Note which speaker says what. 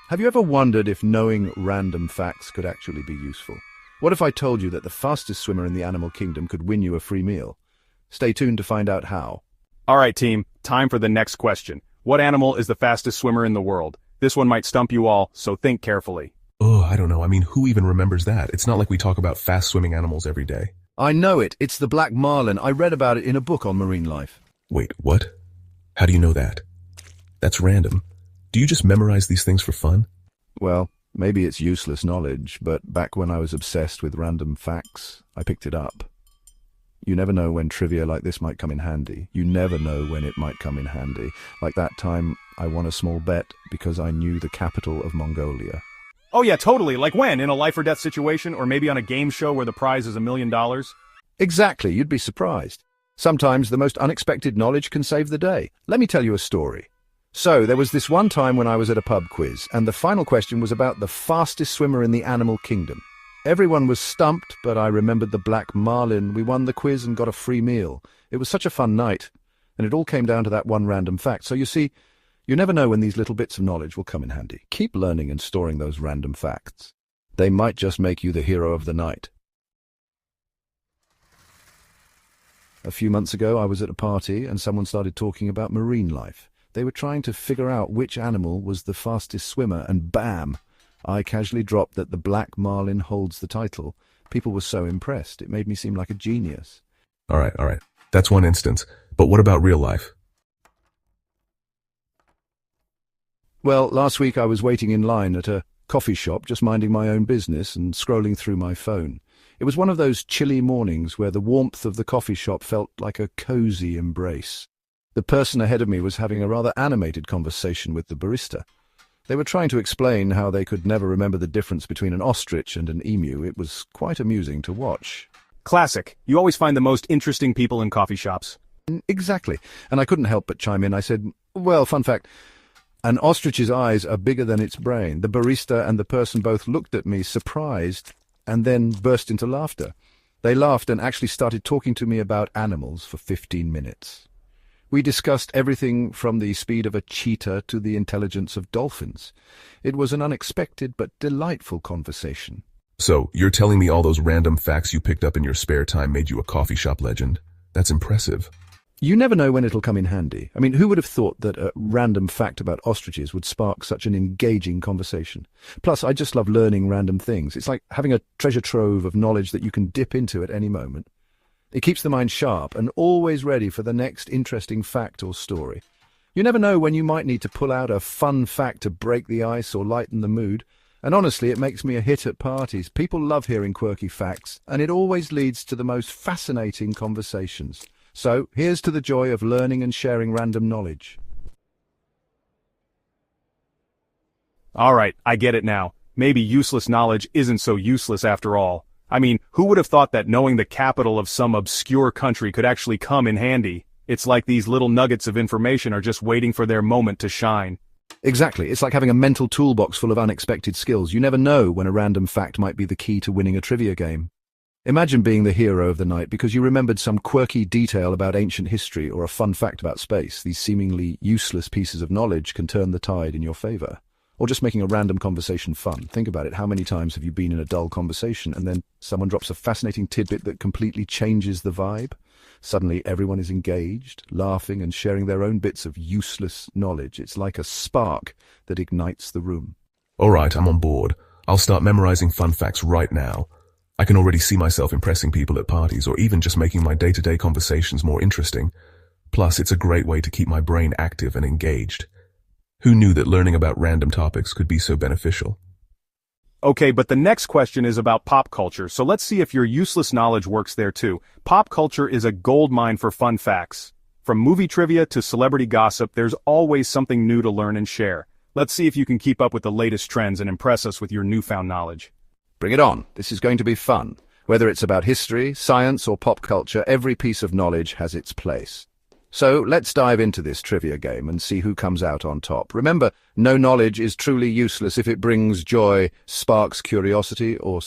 Speaker 1: Have you ever wondered if knowing random facts could actually be useful? What if I told you that the fastest swimmer in the animal kingdom could win you a free meal? Stay tuned to find out how.
Speaker 2: All right, team, time for the next question. What animal is the fastest swimmer in the world? This one might stump you all, so think carefully.
Speaker 3: Oh, I don't know. I mean, who even remembers that? It's not like we talk about fast-swimming animals every day.
Speaker 1: I know it. It's the black marlin. I read about it in a book on marine life.
Speaker 3: Wait, what? How do you know that? That's random. Do you just memorize these things for fun?
Speaker 1: Well, maybe it's useless knowledge, but back when I was obsessed with random facts, I picked it up. You never know when trivia like this might come in handy. You never know when it might come in handy. Like that time I won a small bet because I knew the capital of Mongolia.
Speaker 2: Oh yeah, totally. Like when? In a life or death situation, or maybe on a game show where the prize is $1 million?
Speaker 1: Exactly, you'd be surprised. Sometimes the most unexpected knowledge can save the day. Let me tell you a story. So, there was this one time when I was at a pub quiz, and the final question was about the fastest swimmer in the animal kingdom. Everyone was stumped, but I remembered the black marlin. We won the quiz and got a free meal. It was such a fun night, and it all came down to that one random fact. So you see, you never know when these little bits of knowledge will come in handy. Keep learning and storing those random facts. They might just make you the hero of the night. A few months ago, I was at a party, and someone started talking about marine life. They were trying to figure out which animal was the fastest swimmer, and bam! I casually dropped that the black marlin holds the title. People were so impressed. It made me seem like a genius.
Speaker 3: All right. That's one instance. But what about real life?
Speaker 1: Well, last week I was waiting in line at a coffee shop, just minding my own business and scrolling through my phone. It was one of those chilly mornings where the warmth of the coffee shop felt like a cozy embrace. The person ahead of me was having a rather animated conversation with the barista. They were trying to explain how they could never remember the difference between an ostrich and an emu. It was quite amusing to watch.
Speaker 2: Classic. You always find the most interesting people in coffee shops.
Speaker 1: Exactly. And I couldn't help but chime in. I said, well, fun fact, an ostrich's eyes are bigger than its brain. The barista and the person both looked at me surprised and then burst into laughter. They laughed and actually started talking to me about animals for 15 minutes. We discussed everything from the speed of a cheetah to the intelligence of dolphins. It was an unexpected but delightful conversation.
Speaker 3: So, you're telling me all those random facts you picked up in your spare time made you a coffee shop legend? That's impressive.
Speaker 1: You never know when it'll come in handy. I mean, who would have thought that a random fact about ostriches would spark such an engaging conversation? Plus, I just love learning random things. It's like having a treasure trove of knowledge that you can dip into at any moment. It keeps the mind sharp and always ready for the next interesting fact or story. You never know when you might need to pull out a fun fact to break the ice or lighten the mood. And honestly, it makes me a hit at parties. People love hearing quirky facts, and it always leads to the most fascinating conversations. So, here's to the joy of learning and sharing random knowledge.
Speaker 2: All right, I get it now. Maybe useless knowledge isn't so useless after all. I mean, who would have thought that knowing the capital of some obscure country could actually come in handy? It's like these little nuggets of information are just waiting for their moment to shine.
Speaker 1: Exactly. It's like having a mental toolbox full of unexpected skills. You never know when a random fact might be the key to winning a trivia game. Imagine being the hero of the night because you remembered some quirky detail about ancient history or a fun fact about space. These seemingly useless pieces of knowledge can turn the tide in your favor. Or just making a random conversation fun. Think about it. How many times have you been in a dull conversation and then someone drops a fascinating tidbit that completely changes the vibe? Suddenly everyone is engaged, laughing and sharing their own bits of useless knowledge. It's like a spark that ignites the room.
Speaker 3: All right, I'm on board. I'll start memorizing fun facts right now. I can already see myself impressing people at parties or even just making my day-to-day conversations more interesting. Plus, it's a great way to keep my brain active and engaged. Who knew that learning about random topics could be so beneficial?
Speaker 2: Okay, but the next question is about pop culture, so let's see if your useless knowledge works there too. Pop culture is a goldmine for fun facts. From movie trivia to celebrity gossip, there's always something new to learn and share. Let's see if you can keep up with the latest trends and impress us with your newfound knowledge.
Speaker 1: Bring it on. This is going to be fun. Whether it's about history, science, or pop culture, every piece of knowledge has its place. So let's dive into this trivia game and see who comes out on top. Remember, no knowledge is truly useless if it brings joy, sparks curiosity, or